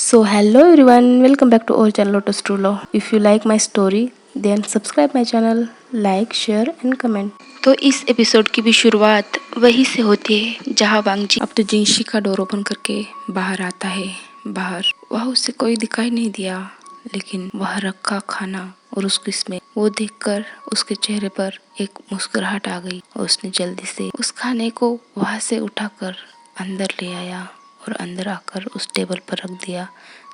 So hello everyone, welcome back to our channel Lotus True Love. If you like my story, then subscribe my channel, like, share and comment. तो इस episode की भी शुरुआत वहीं से होती है जहां वांगजी अपने जिंशी का डोर ओपन करके बाहर आता है। बाहर वह उसे कोई दिखाई नहीं दिया, लेकिन वह रखा खाना और उसकी स्मेल वो देखकर उसके चेहरे पर एक मुस्कुराहट आ गई और उसने जल्दी से उस खाने को वहां से उठाकर अंदर ले आया और अंदर आकर उस टेबल पर रख दिया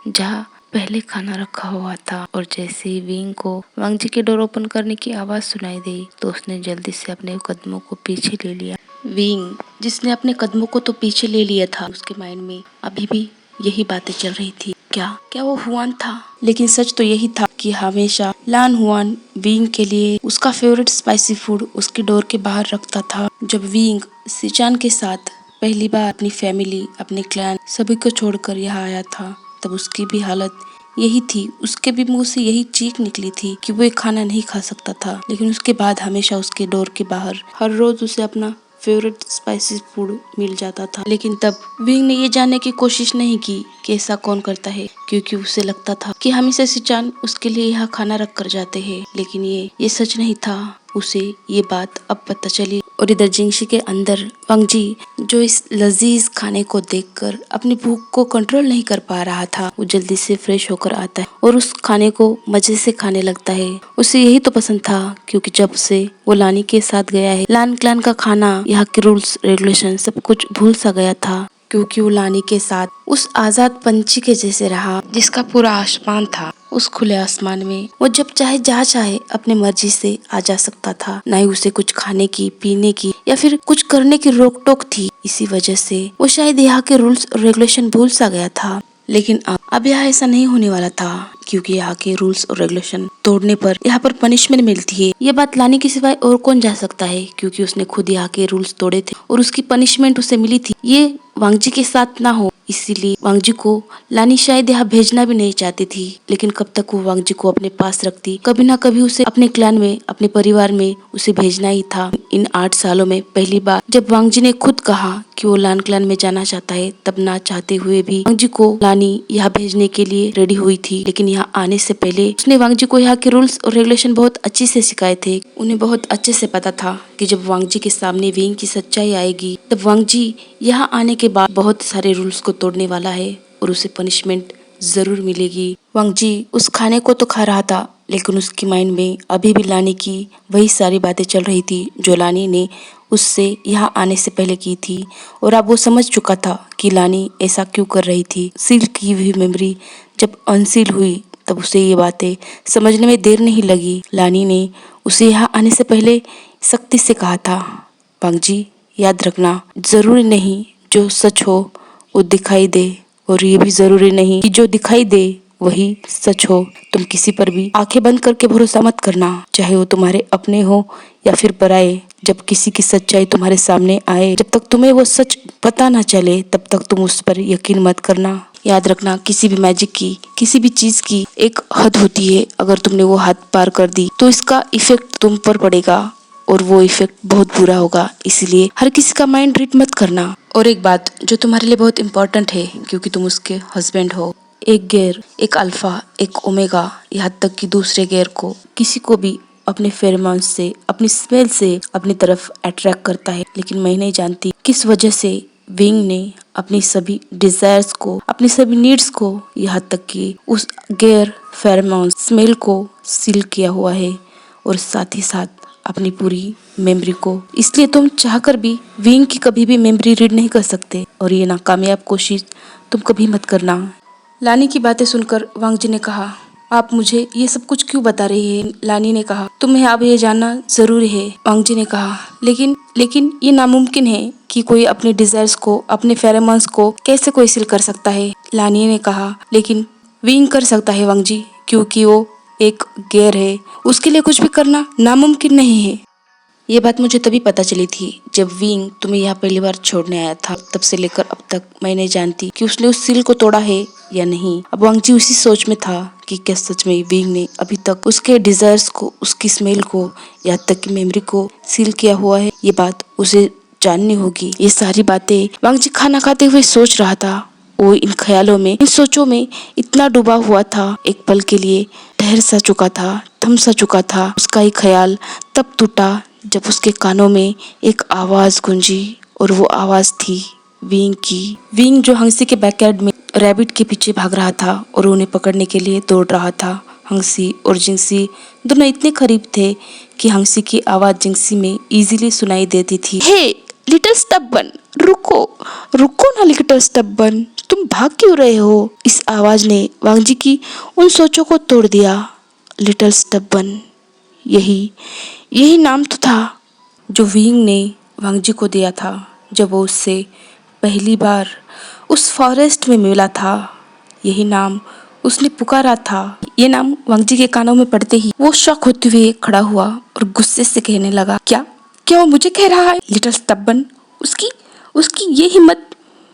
जहाँ पहले खाना रखा हुआ था। और जैसे ही विंग को वांगजी के डोर ओपन करने की आवाज सुनाई दी तो उसने जल्दी से अपने कदमों को पीछे ले लिया। विंग जिसने अपने कदमों को तो पीछे ले लिया था, उसके माइंड में अभी भी यही बातें चल रही थी। क्या क्या वो हुआन था? लेकिन सच तो यही था कि हमेशा लान हुआन विंग के लिए उसका फेवरेट स्पाइसी फूड उसके डोर के बाहर रखता था। जब विंग सिचान के साथ पहली बार अपनी फैमिली, अपने क्लैन सभी को छोड़कर यहाँ आया था, तब उसकी भी हालत यही थी। उसके भी मुंह से यही चीख निकली थी कि वो एक खाना नहीं खा सकता था। लेकिन उसके बाद हमेशा उसके डोर के बाहर हर रोज उसे अपना फेवरेट स्पाइसी फूड मिल जाता था। लेकिन तब विंग ने ये जानने की कोशिश नहीं की कि ऐसा कौन करता है, क्योंकि उसे लगता था कि हमेशा सिचान उसके लिए यहाँ खाना रख कर जाते हैं। लेकिन ये सच नहीं था। उसे ये बात अब पता चली। और इधर जिंगशी के अंदर वांगजी जो इस लजीज खाने को देखकर अपनी भूख को कंट्रोल नहीं कर पा रहा था, वो जल्दी से फ्रेश होकर आता है और उस खाने को मजे से खाने लगता है। उसे यही तो पसंद था, क्योंकि जब से वो लानी के साथ गया है, लान क्लान का खाना, यहाँ के रूल्स रेगुलेशन सब कुछ भूल सा गया था। क्योंकि वो लानी के साथ उस आजाद पंछी के जैसे रहा जिसका पूरा आसमान था। उस खुले आसमान में वो जब चाहे जहाँ चाहे अपनी मर्जी से आ जा सकता था। ना ही उसे कुछ खाने की, पीने की या फिर कुछ करने की रोक टोक थी। इसी वजह से वो शायद यहाँ के रूल्स और रेगुलेशन भूल सा गया था। लेकिन अब यहाँ ऐसा नहीं होने वाला था, क्योंकि यहाँ के रूल्स और रेगुलेशन तोड़ने पर यहाँ पर पनिशमेंट मिलती है। ये बात लाने के सिवाय और कौन जा सकता है, क्योंकि उसने खुद यहाँ के रूल्स तोड़े थे और उसकी पनिशमेंट उसे मिली थी। ये वांगजी के साथ ना हो, इसीलिए वांगजी को लानी शायद यहाँ भेजना भी नहीं चाहती थी। लेकिन कब तक वो वांगजी को अपने पास रखती, कभी ना कभी उसे अपने क्लैन में, अपने परिवार में उसे भेजना ही था। इन 8 सालों में पहली बार जब वांगजी ने खुद कहा कि वो लान क्लैन में जाना चाहता है, तब ना चाहते हुए भी वांगजी को लानी यहाँ भेजने के लिए रेडी हुई थी। लेकिन यहाँ आने से पहले उसने वांगजी को यहाँ के रूल्स और रेगुलेशन बहुत अच्छे से सिखाए थे। उन्हें बहुत अच्छे से पता था कि जब वांगजी के सामने विंग की सच्चाई आएगी, तब वांगजी यहाँ आने के बाद बहुत सारे रूल्स को तोड़ने वाला है और उसे पनिशमेंट जरूर मिलेगी। वांगजी उस खाने को तो खा रहा था, लेकिन उसकी माइंड में अभी भी लानी की वही सारी बातें चल रही थी जो लानी ने उससे यहाँ आने से पहले की थी। और अब वो समझ चुका था कि लानी ऐसा क्यों कर रही थी। सील की हुई मेमोरी जब अनसील हुई, तब उसे ये बातें समझने में देर नहीं लगी। लानी ने उसे यहाँ आने से पहले सख्ती से कहा था, वांगजी याद रखना, जरूरी नहीं जो सच हो वो दिखाई दे, और ये भी जरूरी नहीं कि जो दिखाई दे वही सच हो। तुम किसी पर भी आंखें बंद करके भरोसा मत करना, चाहे वो तुम्हारे अपने हो या फिर पराए। जब किसी की सच्चाई तुम्हारे सामने आए, जब तक तुम्हें वो सच पता ना चले, तब तक तुम उस पर यकीन मत करना। याद रखना, किसी भी मैजिक की, किसी भी चीज की एक हद होती है। अगर तुमने वो हद पार कर दी तो इसका इफेक्ट तुम पर पड़ेगा और वो इफेक्ट बहुत बुरा होगा। इसलिए हर किसी का माइंड रीड मत करना। और एक बात जो तुम्हारे लिए बहुत इम्पोर्टेंट है, क्योंकि तुम उसके हस्बैंड हो, एक गेर, एक अल्फा, एक ओमेगा, यहाँ तक कि दूसरे गेर को, किसी को भी अपने फेरोमोन्स से, अपनी स्मेल से अपनी तरफ अट्रैक्ट करता है। लेकिन मैं नहीं जानती किस वजह से विंग ने अपनी सभी डिजायर्स को, अपनी सभी नीड्स को, यहाँ तक कि उस गेर फेरोमोन्स स्मेल को सील किया हुआ है, और साथ ही साथ अपनी पूरी मेमोरी को। इसलिए तुम चाहकर भी विंग की कभी भी मेमोरी रीड नहीं कर सकते, और ये नाकामयाब कोशिश तुम कभी मत करना। लानी की बातें सुनकर वांगजी ने कहा, आप मुझे ये सब कुछ क्यों बता रही है? लानी ने कहा, तुम्हें अब ये जानना जरूरी है। वांगजी ने कहा, लेकिन ये नामुमकिन है कि कोई अपने डिजायर्स को, अपने फेरोमोन्स को कैसे कोई सील कर सकता है। लानी ने कहा, लेकिन विंग कर सकता है वांगजी, क्योंकि वो एक गेर है, उसके लिए कुछ भी करना नामुमकिन नहीं है। ये बात मुझे तभी पता चली थी जब विंग तुम्हें यहाँ पहली बार छोड़ने आया था। तब से लेकर अब तक मैं नहीं जानती कि उसने उस सील को तोड़ा है या नहीं। अब वांगजी उसी सोच में था कि क्या सच में विंग ने अभी तक उसके डिजायर्स को, उसकी स्मेल को, यहाँ तक कि मेमोरी को सील किया हुआ है। ये बात उसे जाननी होगी। ये सारी बातें वांगजी खाना खाते हुए सोच रहा था। वो इन ख्यालों में, इन सोचों में इतना डूबा हुआ था, एक पल के लिए ठहर सा चुका था, थम सा चुका था। उसका एक ख्याल तब टूटा जब उसके कानों में एक आवाज गूंजी, और वो आवाज थी विंग की। विंग जो हंसी के बैकयार्ड में रैबिट के पीछे भाग रहा था और उन्हें पकड़ने के लिए दौड़ रहा था। हंसी और जिंसी दोनों इतने करीब थे कि हंसी की आवाज जिंसी में इजीली सुनाई देती थी। हे लिटिल स्टबन, रुको, रुको ना लिटिल स्टबन, तुम भाग क्यों रहे हो? इस आवाज ने वांगजी की उन सोचों को तोड़ दिया। लिटिल स्टबन, यही यही नाम तो था जो विंग ने वांगजी को दिया था जब वो उससे पहली बार उस फॉरेस्ट में मिला था। यही नाम उसने पुकारा था। ये नाम वांगजी के कानों में पड़ते ही वो शॉक होते हुए खड़ा हुआ और गुस्से से कहने लगा, क्या क्या वो मुझे कह रहा है? लिटिल स्टबन, उसकी उसकी ये हिम्मत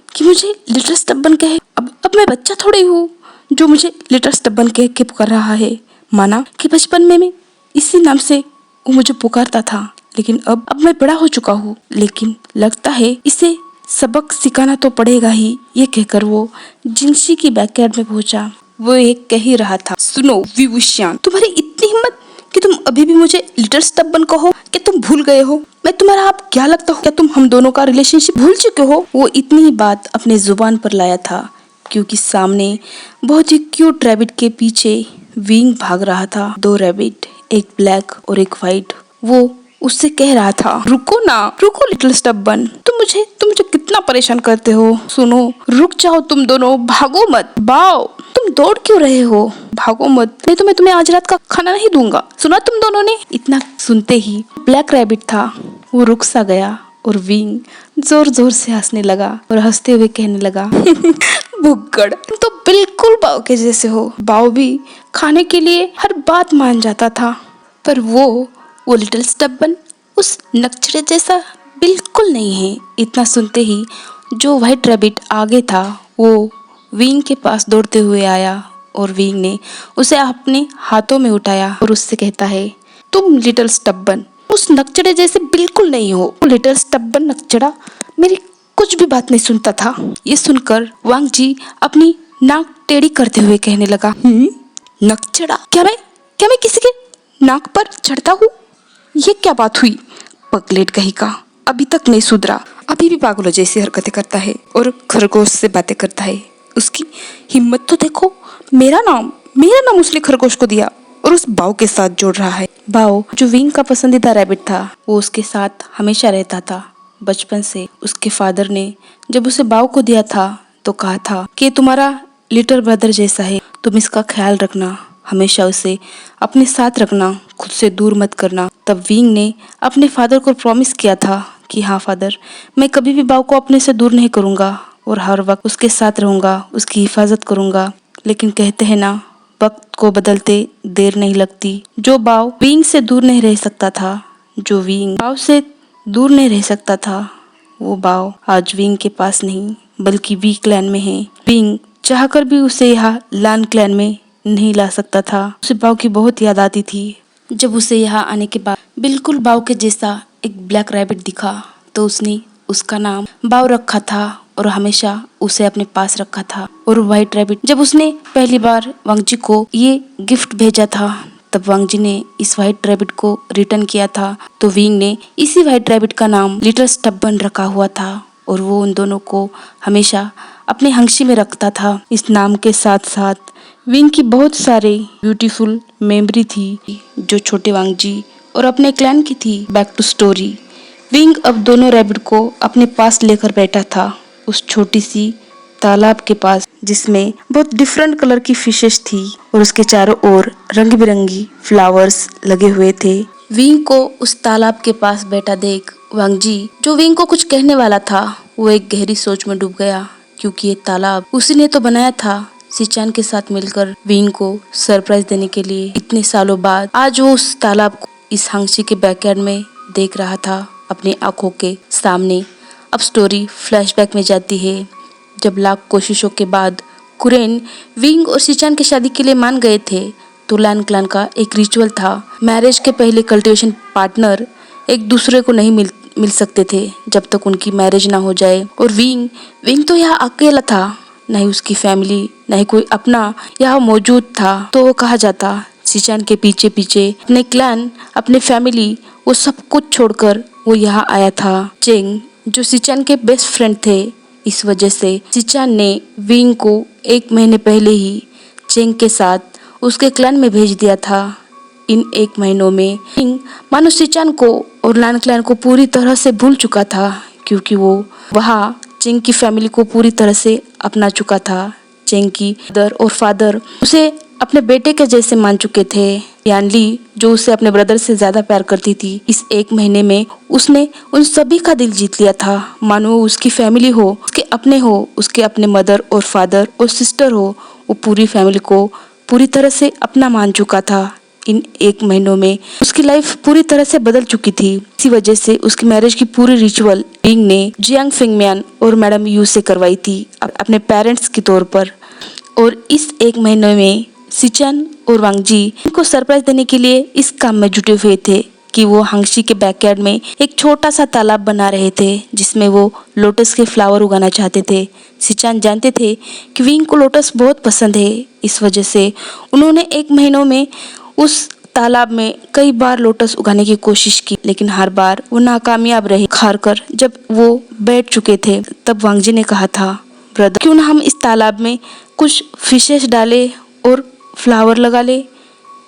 कि मुझे लिटिल स्टबन कहे। अब मैं बच्चा थोड़ी हूँ जो मुझे लिटिल स्टबन कह के पुकार रहा है। माना कि बचपन में मैं इसी नाम से वो मुझे पुकारता था, लेकिन अब मैं बड़ा हो चुका हूँ, लेकिन लगता है इसे सबक सिखाना तो पड़ेगा ही। ये कहकर वो जिंसी की बैकयार्ड में पहुंचा। वो एक कह ही रहा था, सुनो विवुशियान, तुम्हारी इतनी हिम्मत कि तुम अभी भी मुझे लिटिल स्टबन कहो? क्या तुम भूल गए हो मैं तुम्हारा आप क्या लगता हूँ? क्या तुम हम दोनों का रिलेशनशिप भूल चुके हो? वो इतनी ही बात अपने जुबान पर लाया था क्योंकि सामने बहुत ही क्यूट रैबिट के पीछे विंग भाग रहा था। दो रैबिट, एक ब्लैक और एक व्हाइट। वो उससे कह रहा था, रुको ना, रुको लिटिल स्टबन, तुम मुझे कितना परेशान करते हो। सुनो, रुक जाओ तुम दोनों, भागो मत। बाओ, तुम दौड़ क्यों रहे हो? भागो मत, नहीं तो मैं तुम्हें आज रात का खाना नहीं दूंगा। सुना तुम दोनों ने? इतना सुनते ही ब्लैक रैबिट था वो रुक सा गया और विंग जोर जोर से हंसने लगा और हंसते हुए कहने लगा, भुक्कड़, तुम तो बिल्कुल बाव के जैसे हो। बाव भी खाने के लिए हर बात मान जाता था, पर वो लिटिल स्टबन उस नक्शे जैसा बिल्कुल नहीं है। इतना सुनते ही जो व्हाइट रैबिट आगे था वो विंग के पास दौड़ते हुए आया और विंग ने उसे अपने हाथों में उठाया और उससे कहता है, तुम लिटिल स्टबन उस नक्चड़े जैसे बिल्कुल नहीं हो। लिटिल स्टबन नक्चड़ा मेरी कुछ भी बात नहीं सुनता था। ये सुनकर वांगजी अपनी नाक टेढ़ी करते हुए कहने लगा, नक्चड़ा? क्या मैं किसी के नाक पर चढ़ता हूँ? ये क्या बात हुई? पगलेट कहीं का, अभी तक नहीं सुधरा, अभी भी पागलों जैसी हरकतें करता है और खरगोश से बातें करता है। उसकी हिम्मत तो देखो, मेरा नाम उसने खरगोश को दिया और उस बाव के साथ जोड़ रहा है। बाव जो विंग का पसंदीदा रैबिट था, वो उसके साथ हमेशा रहता था। बचपन से उसके फादर ने जब उसे बाव को दिया था तो कहा था कि तुम्हारा लिटिल ब्रदर जैसा है, तुम इसका ख्याल रखना, हमेशा उसे अपने साथ रखना, खुद से दूर मत करना। तब विंग ने अपने फादर को प्रॉमिस किया था कि हाँ फादर, मैं कभी भी बाव को अपने से दूर नहीं करूँगा और हर वक्त उसके साथ रहूँगा, उसकी हिफाजत करूँगा। लेकिन कहते हैं ना, वक्त को बदलते देर नहीं लगती। जो बाव विंग से दूर नहीं रह सकता था, जो विंग बाव से दूर नहीं रह सकता था, वो बाव आज विंग के पास नहीं बल्कि वी क्लैन में है। विंग चाहकर भी उसे यहाँ लान क्लैन में नहीं ला सकता था। उसे बाव की बहुत याद आती थी। जब उसे यहाँ आने के बाद बिल्कुल बाव के जैसा एक ब्लैक रैबिट दिखा तो उसने उसका नाम बाव रखा था और हमेशा उसे अपने पास रखा था। और व्हाइट रैबिट जब उसने पहली बार वांगजी को ये गिफ्ट भेजा था, तब वांगजी ने इस व्हाइट रैबिट को रिटर्न किया था, तो विंग ने इसी व्हाइट रैबिट का नाम लिटिल स्टबन रखा हुआ था और वो उन दोनों को हमेशा अपने हंसी में रखता था। इस नाम के साथ साथ विंग की बहुत सारी ब्यूटीफुल मेमोरी थी जो छोटे वांगजी और अपने क्लैन की थी। Back to story. विंग अब दोनों रैबिट को अपने पास लेकर बैठा था उस छोटी सी तालाब के पास, जिसमें बहुत डिफरेंट कलर की फिशेस थी और उसके चारों ओर रंग बिरंगी फ्लावर्स लगे हुए थे। विंग को उस तालाब के पास बैठा देख वांगजी, जो विंग को कुछ कहने वाला था, वो एक गहरी सोच में डूब गया, क्योंकि ये तालाब उसी ने तो बनाया था सिचान के साथ मिलकर विंग को सरप्राइज देने के लिए। इतने सालों बाद आज वो उस तालाब को इस हंसी के बैकयार्ड में देख रहा था अपनी आंखों के सामने। अब स्टोरी फ्लैशबैक में जाती है, जब लाख कोशिशों के बाद कुरेन विंग और सिचान की शादी के लिए मान गए थे, तो लान क्लैन का एक रिचुअल था। मैरिज के पहले कल्टीवेशन पार्टनर एक दूसरे को नहीं मिल सकते थे जब तक उनकी मैरिज ना हो जाए। और विंग तो यहाँ अकेला था, न ही उसकी फैमिली, न ही कोई अपना यहाँ मौजूद था। तो वो कहा जाता सिचान के पीछे पीछे अपने क्लैन, अपने फैमिली, वो सब कुछ छोड़कर वो यहाँ आया था। चेंग जो सिचान के बेस्ट फ्रेंड थे, इस वजह से सिचान ने विंग को 1 महीने पहले ही चेंग के साथ उसके क्लैन में भेज दिया था। इन 1 महीनों में विंग मानो सिचान को और लान क्लैन को पूरी तरह से भूल चुका था, क्योंकि वो वहाँ चेंग की फैमिली को पूरी तरह से अपना चुका था। चेंग की मदर और फादर उसे अपने बेटे के जैसे मान चुके थे। यान ली जो उसे अपने ब्रदर से ज्यादा प्यार करती थी, इस 1 महीने में उसने उन सभी का दिल जीत लिया था। मानो वो उसकी फैमिली हो, उसके अपने हो, उसके अपने मदर और फादर और सिस्टर हो, वो पूरी फैमिली को पूरी तरह से अपना मान चुका था। इन 1 महीनों में उसकी लाइफ पूरी तरह से बदल चुकी थी। इसी वजह से उसकी मैरिज की पूरी रिचुअल विंग ने जियांग फिंगम्यान और मैडम यू से करवाई थी अपने पेरेंट्स के तौर पर। और इस 1 महीने में सिचान और वांगजी उनको सरप्राइज देने के लिए इस काम में जुटे हुए थे कि वो हांगशी के बैकयार्ड में एक छोटा सा तालाब बना रहे थे, जिसमें वो लोटस के फ्लावर उगाना चाहते थे। सिचान जानते थे कि विंग को लोटस बहुत पसंद है, इस वजह से उन्होंने 1 महीनों में उस तालाब में कई बार लोटस उगाने की कोशिश की, लेकिन हर बार वो नाकामयाब रहे। हारकर जब वो बैठ चुके थे, तब वांगजी ने कहा था, ब्रदर क्यों ना हम इस तालाब में कुछ फिशेस डाले और फ्लावर लगा ले।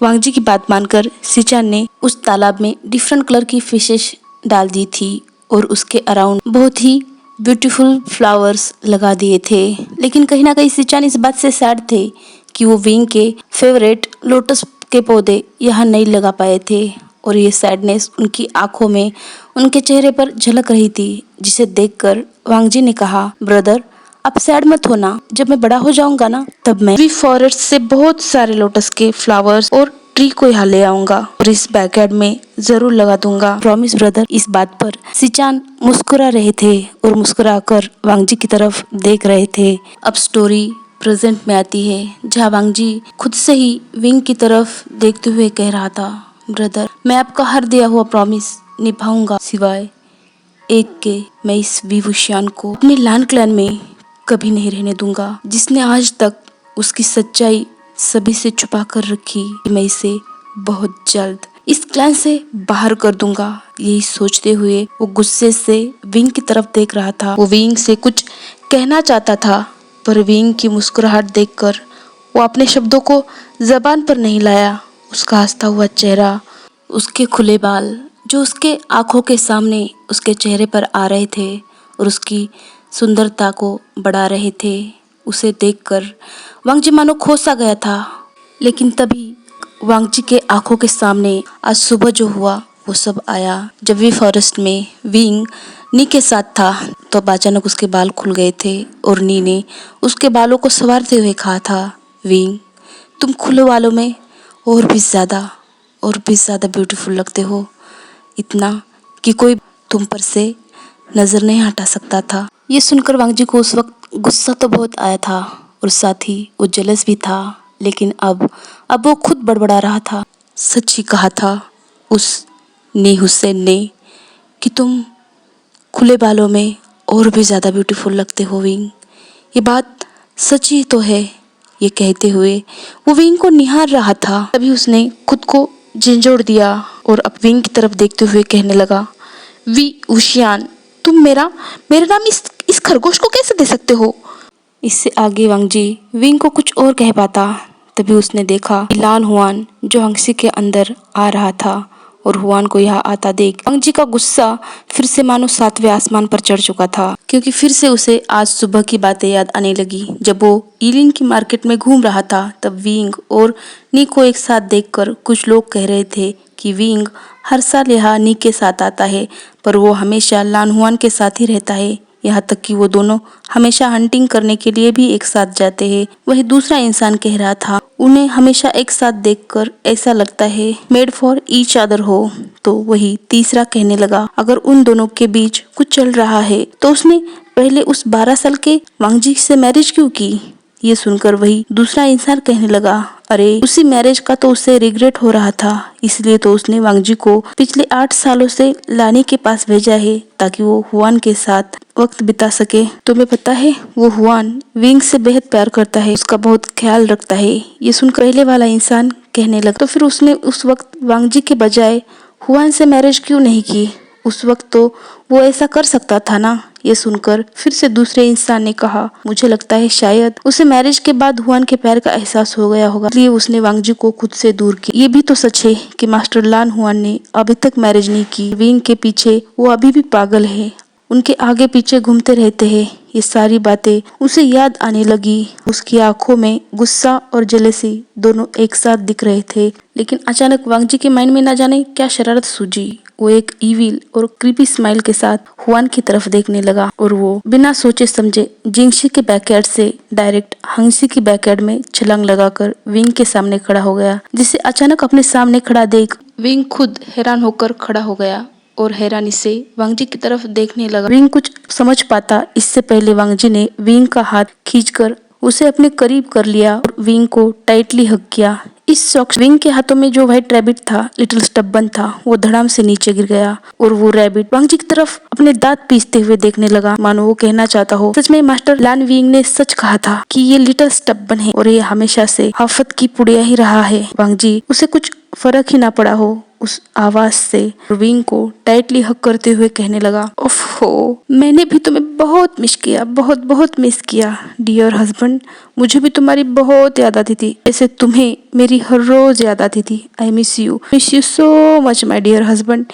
वांगजी की बात मानकर सिचान ने उस तालाब में डिफरेंट कलर की फिशेस डाल दी थी और उसके अराउंड बहुत ही ब्यूटीफुल फ्लावर्स लगा दिए थे। लेकिन कहीं ना कहीं सिचान इस बात से सैड थे कि वो विंग के फेवरेट लोटस के पौधे यहाँ नहीं लगा पाए थे, और ये सैडनेस उनकी आंखों में, उनके चेहरे पर झलक रही थी, जिसे देखकर वांगजी ने कहा, ब्रदर आप सैड मत होना, जब मैं बड़ा हो जाऊंगा ना, तब मैं वी फॉरेस्ट से बहुत सारे लोटस के फ्लावर्स और ट्री को यहाँ ले आऊंगा और इस बैकयार्ड में जरूर लगा दूंगा, प्रॉमिस ब्रदर। इस बात पर सिचान मुस्कुरा रहे थे और मुस्कुराकर वांगजी की तरफ देख रहे थे। अब स्टोरी प्रेजेंट में आती है, जहाँ वांगजी खुद से ही विंग की तरफ देखते हुए कह रहा था, ब्रदर मैं आपका हर दिया हुआ प्रॉमिस निभाऊंगा, सिवाय एक के मैं इस वी वुशियान को अपने लान क्लैन में कभी नहीं रहने दूंगा, जिसने आज तक उसकी सच्चाई सभी से छुपा कर रखी। मैं इसे बहुत जल्द इस क्लैन से बाहर कर दूंगा। यही सोचते हुए वो गुस्से से विंग की तरफ देख रहा था। वो विंग से कुछ कहना चाहता था, पर विंग की मुस्कुराहट देखकर वो अपने शब्दों को जबान पर नहीं लाया। उसका हंसता हुआ चेहरा, उसके खुले बाल जो उसके आंखों के सामने उसके चेहरे पर आ रहे थे और उसकी सुंदरता को बढ़ा रहे थे, उसे देखकर वांगजी मानो खो सा गया था। लेकिन तभी वांगजी के आंखों के सामने आज सुबह जो हुआ वो सब आया। जब वी फॉरेस्ट में विंग नी के साथ था, तो अचानक उसके बाल खुल गए थे और नी ने उसके बालों को संवारते हुए कहा था, विंग तुम खुले बालों में और भी ज़्यादा ब्यूटीफुल लगते हो, इतना कि कोई तुम पर से नजर नहीं हटा सकता था। ये सुनकर वांगजी को उस वक्त गुस्सा तो बहुत आया था और साथ ही वो जेलस भी था, लेकिन अब वो खुद बड़बड़ा रहा था। सच ही कहा था उस नी हुसैन ने कि तुम खुले बालों में और भी ज़्यादा ब्यूटीफुल लगते हो विंग, ये बात सच ही तो है। ये कहते हुए वो विंग को निहार रहा था। तभी उसने खुद को झंझोड़ दिया और अब विंग की तरफ देखते हुए कहने लगा, वी वुशियान तुम मेरा नाम इस खरगोश को कैसे दे सकते हो। इससे आगे वांगजी विंग को कुछ और कह पाता, तभी उसने देखा कि लान हुआन जो हांगशी के अंदर आ रहा था और हुआन को यहाँ आता देख वांगजी का गुस्सा फिर से मानो 7वें आसमान पर चढ़ चुका था, क्योंकि फिर से उसे आज सुबह की बातें याद आने लगी। जब वो ईलिंग की मार्केट में घूम रहा था, तब विंग और नी को एक साथ देखकर कुछ लोग कह रहे थे कि विंग हर साल यहाँ नी के साथ आता है, पर वो हमेशा लान हुआन के साथ ही रहता है। यहाँ तक कि वो दोनों हमेशा हंटिंग करने के लिए भी एक साथ जाते हैं। वही दूसरा इंसान कह रहा था, उन्हें हमेशा एक साथ देखकर ऐसा लगता है मेड फॉर ईच अदर हो। तो वही तीसरा कहने लगा, अगर उन दोनों के बीच कुछ चल रहा है तो उसने पहले उस 12 साल के वांगजी से मैरिज क्यों की। ये सुनकर वही दूसरा इंसान कहने लगा, अरे उसी मैरिज का तो उसे रिग्रेट हो रहा था, इसलिए तो उसने वांगजी को पिछले 8 सालों से लानी के पास भेजा है ताकि वो हुआन के साथ वक्त बिता सके। तुम्हें पता है वो हुआन विंग से बेहद प्यार करता है, उसका बहुत ख्याल रखता है। ये सुनकर पहले वाला इंसान कहने लगा, तो फिर उसने उस वक्त वांगजी के बजाय हुआन से मैरिज क्यों नहीं की? उस वक्त तो वो ऐसा कर सकता था ना। ये सुनकर फिर से दूसरे इंसान ने कहा, मुझे लगता है शायद उसे मैरिज के बाद हुआन के प्यार का एहसास हो गया होगा, इसलिए उसने वांगजी को खुद से दूर किया। ये भी तो सच है कि मास्टर लान हुआन ने अभी तक मैरिज नहीं की। विंग के पीछे वो अभी भी पागल है, उनके आगे पीछे घूमते रहते हैं। ये सारी बातें उसे याद आने लगी। उसकी आंखों में गुस्सा और जेलसी दोनों एक साथ दिख रहे थे। लेकिन अचानक वांगजी के माइंड में ना जाने क्या शरारत सूझी। वो एक ईविल और क्रीपी स्माइल के साथ हुआन की तरफ देखने लगा और वो बिना सोचे समझे जिंगशी के बैकयार्ड से डायरेक्ट हंगसी की बैकयार्ड में छलांग लगाकर विंग के सामने खड़ा हो गया, जिसे अचानक अपने सामने खड़ा देख विंग खुद हैरान होकर खड़ा हो गया और हैरानी से वांगजी की तरफ देखने लगा। विंग कुछ समझ पाता इससे पहले वांगजी ने विंग का हाथ खींचकर उसे अपने करीब कर लिया और विंग को टाइटली हग किया। इस शॉक विंग के हाथों में जो व्हाइट रैबिट था, लिटिल स्टब्बन था, वो धड़ाम से नीचे गिर गया और वो रैबिट वांगजी की तरफ अपने दांत पीसते हुए देखने लगा, मानो वो कहना चाहता हो, सच में मास्टर लान विंग ने सच कहा था कि ये लिटिल स्टब्बन है और ये हमेशा से आफत की पुड़िया ही रहा है। वांगजी उसे कुछ फर्क ही ना पड़ा हो उस आवाज से। विंग को टाइटली हक करते हुए कहने लगा, ओफो, मैंने भी तुम्हें बहुत मिस किया, बहुत बहुत मिस किया डियर हस्बैंड। मुझे भी तुम्हारी बहुत याद आती थी, ऐसे तुम्हें मेरी हर रोज याद आती थी। I miss you so much my dear husband.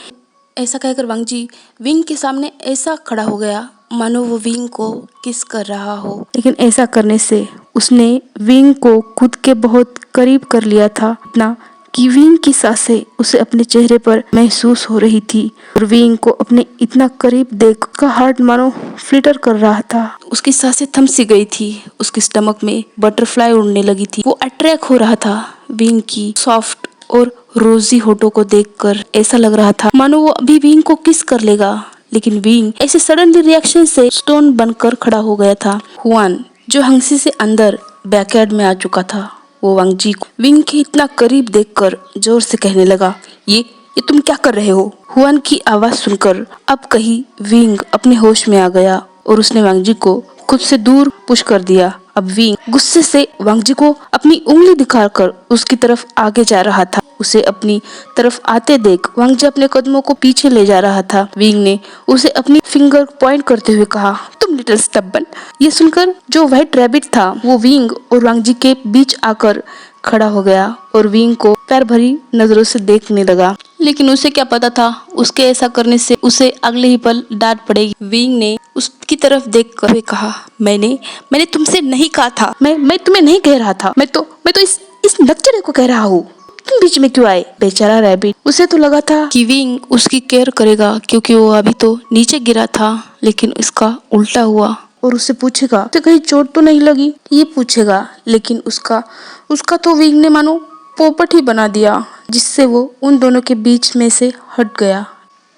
ऐसा कहकर वांगजी विंग के सामने ऐसा खड़ा हो गया मानो वो विंग को किस कर रहा हो। लेकिन ऐसा करने से उसने विंग को खुद के बहुत करीब कर लिया था, इतना कि विंग की सांसें उसे अपने चेहरे पर महसूस हो रही थी और विंग को अपने इतना करीब देख का हार्ट मानो फ्लिटर कर रहा था। उसकी सांसें थम सी गई थी, उसके स्टमक में बटरफ्लाई उड़ने लगी थी। वो अट्रैक्ट हो रहा था विंग की सॉफ्ट और रोजी होठों को देखकर। ऐसा लग रहा था मानो वो अभी विंग को किस कर लेगा, लेकिन विंग ऐसे सडनली रिएक्शन से स्टोन बनकर खड़ा हो गया था। हुआन जो हंसी से अंदर बैकयार्ड में आ चुका था, वो वांगजी को विंग के इतना करीब देखकर जोर से कहने लगा, ये तुम क्या कर रहे हो? हुआन की आवाज सुनकर अब कहीं विंग अपने होश में आ गया और उसने वांगजी को खुद से दूर पुश कर दिया। अब विंग गुस्से से वांगजी को अपनी उंगली दिखाकर उसकी तरफ आगे जा रहा था। उसे अपनी तरफ आते देख वांगजी अपने कदमों को पीछे ले जा रहा था। विंग ने उसे अपनी फिंगर पॉइंट करते हुए कहा, तुम लिटिल स्टब्बन। ये सुनकर जो व्हाइट रैबिट था वो विंग और वांगजी के बीच आकर खड़ा हो गया और विंग को प्यार भरी नजरों से देखने लगा। लेकिन उसे क्या पता था उसके ऐसा करने से उसे अगले ही पल डांट पड़ेगी। विंग ने उसकी तरफ देखकर कहा, मैंने तुमसे नहीं कहा था, मैं तुम्हें नहीं कह रहा था, मैं तो इस नकचरे को कह रहा हूँ। तुम बीच में क्यों आए? बेचारा रैबिट, उसे तो लगा था कि विंग उसकी केयर करेगा क्योंकि वो अभी तो नीचे गिरा था, लेकिन इसका उल्टा हुआ और उसे पूछेगा तो कहीं चोट तो नहीं लगी, ये पूछेगा। लेकिन उसका तो विंग ने मानो पोपट ही बना दिया, जिससे वो उन दोनों के बीच में से हट गया।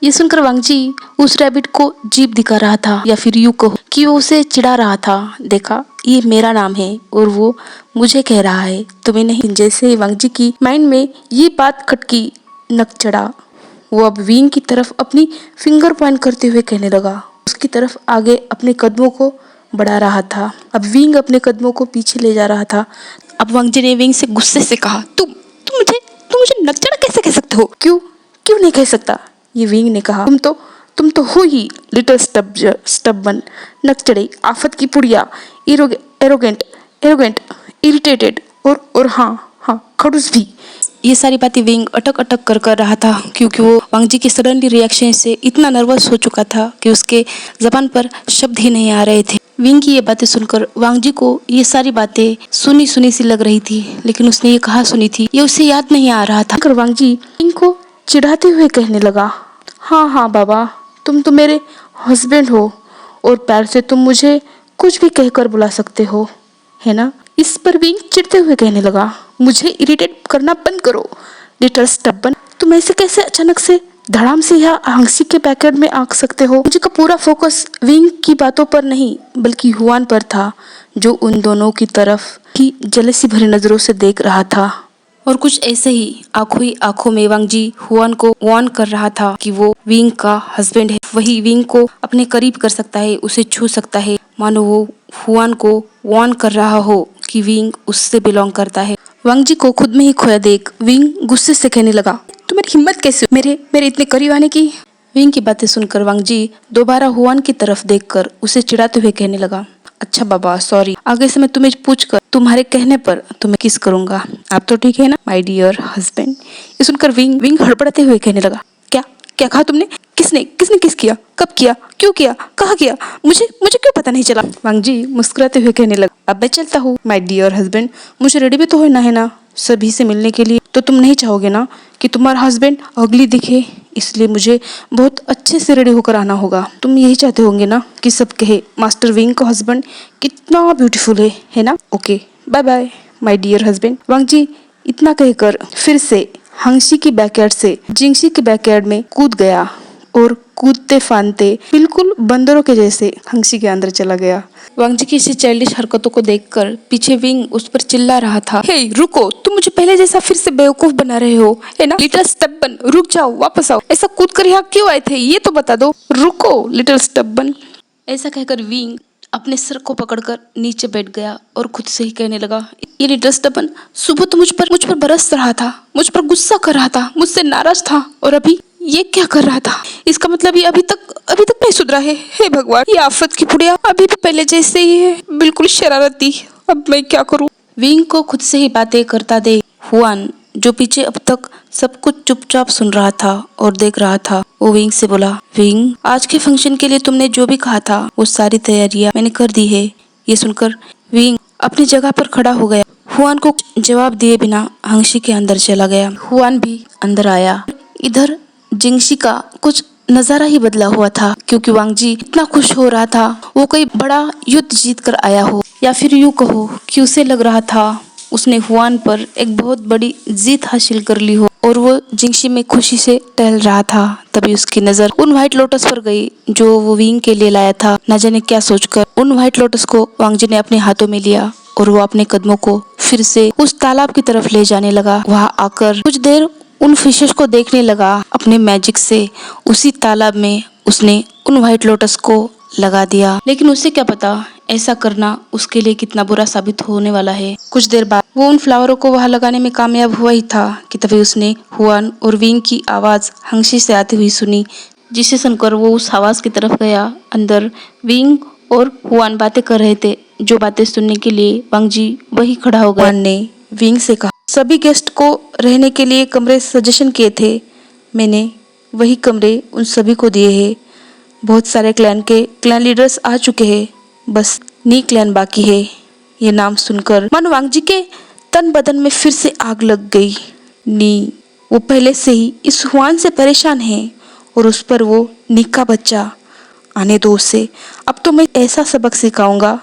ये सुनकर वांगजी उस रैबिट को जीभ दिखा रहा था, या फिर यूं कहो कि वो उसे चिढ़ा रहा था। देखा, ये मेरा नाम है और वो मुझे कह रहा है, तुम्हें नहीं। जैसे वांगजी की माइंड में ये बात खटकी, नक चढ़ा। वो अब विंग की तरफ अपनी फिंगर पॉइंट करते हुए कहने लगा, उसकी तरफ आगे अपने कदमों को बढ़ा रहा था। अब विंग अपने कदमों को पीछे ले जा रहा था। अब वांगजी ने विंग से गुस्से से कहा, तुम मुझे नकचढ़ा कैसे कह सकते हो? क्यों नहीं कह सकता? ये विंग ने कहा, तुम तो हो ही लिटिल स्टब्बन, नकचढ़े, आफत की पुड़िया, एरोगेंट, इरिटेटेड और हाँ खड़ूस भी। ये सारी बातें विंग अटक कर रहा था क्योंकि वो वांगजी के सडनली रिएक्शन से इतना नर्वस हो चुका था कि उसके जबान पर शब्द ही नहीं आ रहे थे। विंग की ये बातें सुनकर वांगजी को ये सारी बातें सुनी सी लग रही थी, लेकिन उसने ये कहा सुनी थी ये उसे याद नहीं आ रहा था। वांगजी विंग को चिढ़ाते हुए कहने लगा, हाँ बाबा, तुम तो मेरे हस्बैंड हो और प्यार से तुम मुझे कुछ भी कहकर बुला सकते हो, है ना? इस पर विंग चिढ़ते हुए कहने लगा, मुझे इरिटेट करना बंद करो लिटिल स्टब्बन। तुम ऐसे कैसे अचानक से धड़ाम से यह हांगसी के पैकेट में आंक सकते हो। मुझे का पूरा फोकस विंग की बातों पर नहीं बल्कि हुआन पर था, जो उन दोनों की तरफ ही जलसी भरी नजरों से देख रहा था। और कुछ ऐसे ही आंखों ही आंखों में वांग जी हुआन को वार्न कर रहा था कि वो विंग का हस्बैंड है, वही विंग को अपने करीब कर सकता है, उसे छू सकता है, मानो वो हुआन को वार्न कर रहा हो कि विंग उससे बिलोंग करता है। वांग जी को खुद में ही खोया देख विंग गुस्से से कहने लगा, तुम्हारी हिम्मत कैसे मेरे मेरे इतने करीब आने की। विंग की बातें सुनकर वांग जी दोबारा हुआन की तरफ देखकर उसे चिढ़ाते हुए कहने लगा, अच्छा बाबा सॉरी, आगे से मैं तुम्हें पूछकर तुम्हारे कहने पर तुम्हें किस करूंगा। आप तो ठीक है ना माय डियर हस्बैंड। ये सुनकर विंग विंग हड़बड़ाते हुए कहने लगा, क्या क्या कहा तुमने? किसने किसने किस किया, कब किया, क्यों किया, कहा किया, मुझे मुझे क्यों पता नहीं चला। वांग जी मुस्कुराते हुए कहने लगा, अब मैं चलता हूँ माय डियर हस्बैंड, मुझे रेडी भी तो होना है ना सभी से मिलने के लिए। तो तुम नहीं चाहोगे ना कि तुम्हारा हस्बैंड अगली दिखे, इसलिए मुझे बहुत अच्छे से रेडी होकर आना होगा। तुम यही चाहते होंगे ना कि सब कहे मास्टर विंग का हस्बैंड कितना ब्यूटीफुल है ना। Okay bye bye my dear husband. Wang ji इतना कहकर फिर से हांगसी की बैकयार्ड से जिंगसी के बैकयार्ड में कूद गया और कूदते फांदते बिल्कुल बंदरों के जैसे हांगसी के अंदर चला गया। वांग जी की इसी चाइल्डिश हरकतों को देखकर पीछे विंग उस पर चिल्ला रहा था, हे रुको, तुम मुझे पहले जैसा फिर से बेवकूफ बना रहे हो है ना। लिटिल स्टबन रुक जाओ, वापस आओ, ऐसा कूद कर यहाँ क्यों आए थे ये तो बता दो। रुको लिटिल स्टबन। ऐसा कहकर विंग अपने सर को पकड़कर नीचे बैठ गया और खुद से ही कहने लगा, ये लिटिल स्टबन सुबह तो मुझ पर बरस रहा था, मुझ पर गुस्सा कर रहा था, मुझसे नाराज था, और अभी ये क्या कर रहा था। इसका मतलब ये अभी तक नहीं सुधरा है। हे भगवान, ये आफत की पुड़िया अभी भी पहले जैसे ही है, बिल्कुल शरारती। अब मैं क्या करूं। विंग को खुद से ही बातें करता देख हुआन, जो पीछे अब तक सब कुछ चुपचाप सुन रहा था और देख रहा था, वो विंग से बोला, विंग आज के फंक्शन के लिए तुमने जो भी कहा था वो सारी तैयारियां मैंने कर दी है। ये सुनकर विंग अपनी जगह पर खड़ा हो गया। हुआन को जवाब दिए बिना हांगसी के अंदर चला गया। हुआन भी अंदर आया। इधर जिंगशी का कुछ नजारा ही बदला हुआ था, क्योंकि वांग जी इतना खुश हो रहा था वो कोई बड़ा युद्ध जीत कर आया हो, या फिर यूं कहो कि उसे लग रहा था उसने हुआन पर एक बहुत बड़ी जीत हासिल कर ली हो, और वो जिंगशी में खुशी से टहल रहा था। तभी उसकी नजर उन व्हाइट लोटस पर गई जो वो विंग के लिए लाया था। न जाने क्या सोचकर उन व्हाइट लोटस को वांग जी ने अपने हाथों में लिया और वो अपने कदमों को फिर से उस तालाब की तरफ ले जाने लगा। वहां आकर कुछ देर उन फिशेस को देखने लगा। अपने मैजिक से उसी तालाब में उसने उन व्हाइट लोटस को लगा दिया, लेकिन उसे क्या पता ऐसा करना उसके लिए कितना बुरा साबित होने वाला है। कुछ देर बाद वो उन फ्लावरों को वहां लगाने में कामयाब हुआ ही था कि तभी उसने हुआन और विंग की आवाज हांगसी से आती हुई सुनी, जिसे सुनकर वो उस आवाज की तरफ गया। अंदर विंग और हुआन बातें कर रहे थे, जो बातें सुनने के लिए वांग जी वही खड़ा हो गया। हुआन ने विंग से कहा, सभी गेस्ट को रहने के लिए कमरे सजेशन किए थे, मैंने वही कमरे उन सभी को दिए हैं। बहुत सारे क्लैन लीडर्स आ चुके हैं, बस नी क्लैन बाकी है। ये नाम सुनकर मानो वांग जी के तन बदन में फिर से आग लग गई। नी, वो पहले से ही इस हुआन से परेशान है और उस पर वो नी का बच्चा। आने दो उसे, अब तो मैं ऐसा सबक सिखाऊंगा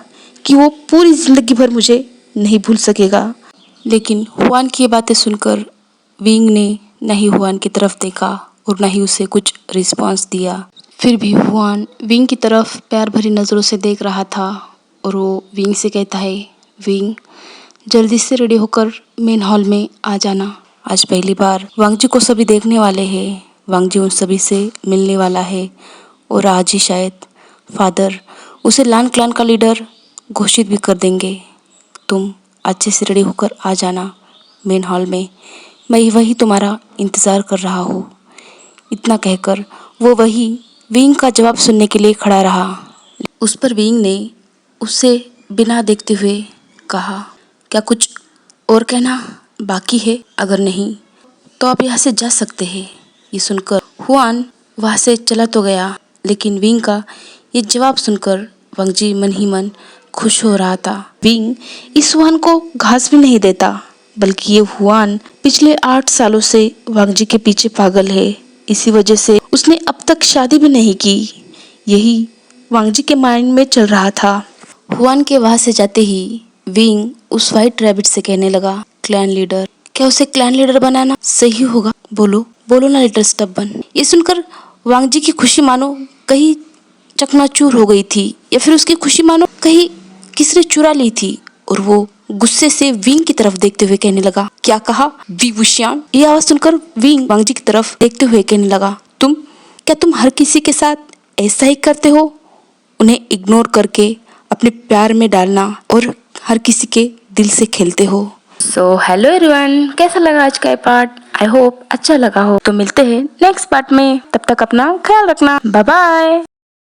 कि वो पूरी जिंदगी भर मुझे नहीं भूल सकेगा। लेकिन हुआन की ये बातें सुनकर विंग ने न ही हुआन की तरफ देखा और न ही उसे कुछ रिस्पांस दिया। फिर भी हुआन विंग की तरफ प्यार भरी नज़रों से देख रहा था और वो विंग से कहता है, विंग जल्दी से रेडी होकर मेन हॉल में आ जाना। आज पहली बार वांग जी को सभी देखने वाले हैं। वांग जी उन सभी से मिलने वाला है और आज ही शायद फादर उसे लान क्लान का लीडर घोषित भी कर देंगे। तुम अच्छे से रेडी होकर आ जाना मेन हॉल में, मैं वही तुम्हारा इंतज़ार कर रहा हूँ। इतना कहकर वो वही विंग का जवाब सुनने के लिए खड़ा रहा। उस पर विंग ने उसे बिना देखते हुए कहा, क्या कुछ और कहना बाकी है? अगर नहीं तो आप यहाँ से जा सकते हैं। ये सुनकर हुआन वहाँ से चला तो गया, लेकिन विंग का ये जवाब सुनकर वांग जी मन ही मन खुश हो रहा था। विंग इस हुआन को घास भी नहीं देता, बल्कि ये हुआन पिछले 8 सालों से वांग जी के पीछे पागल है। इसी वजह से उसने अब तक शादी भी नहीं की। यही वांग जी के माइंड में चल रहा था। हुआन के वहां से जाते ही विंग उस व्हाइट रैबिट से कहने लगा, क्लैन लीडर क्या उसे क्लैन लीडर बनाना सही होगा? बोलो बोलो ना लिटिल स्टबन। ये सुनकर वांग जी की खुशी मानो कहीं चकनाचूर हो गई थी, या फिर उसकी खुशी मानो कहीं किसी ने चुरा ली थी, और वो गुस्से से विंग की तरफ देखते हुए कहने लगा, क्या कहा वी वुशियान? ये आवाज सुनकर विंग वांग जी की तरफ देखते हुए कहने लगा, क्या तुम हर किसी के साथ ऐसा ही करते हो? उन्हें इग्नोर करके अपने प्यार में डालना और हर किसी के दिल से खेलते हो। सो हेलो एवरीवन, कैसा लगा आज का ये पार्ट? आई होप अच्छा लगा हो। तो मिलते हैं नेक्स्ट पार्ट में, तब तक अपना ख्याल रखना। Bye bye.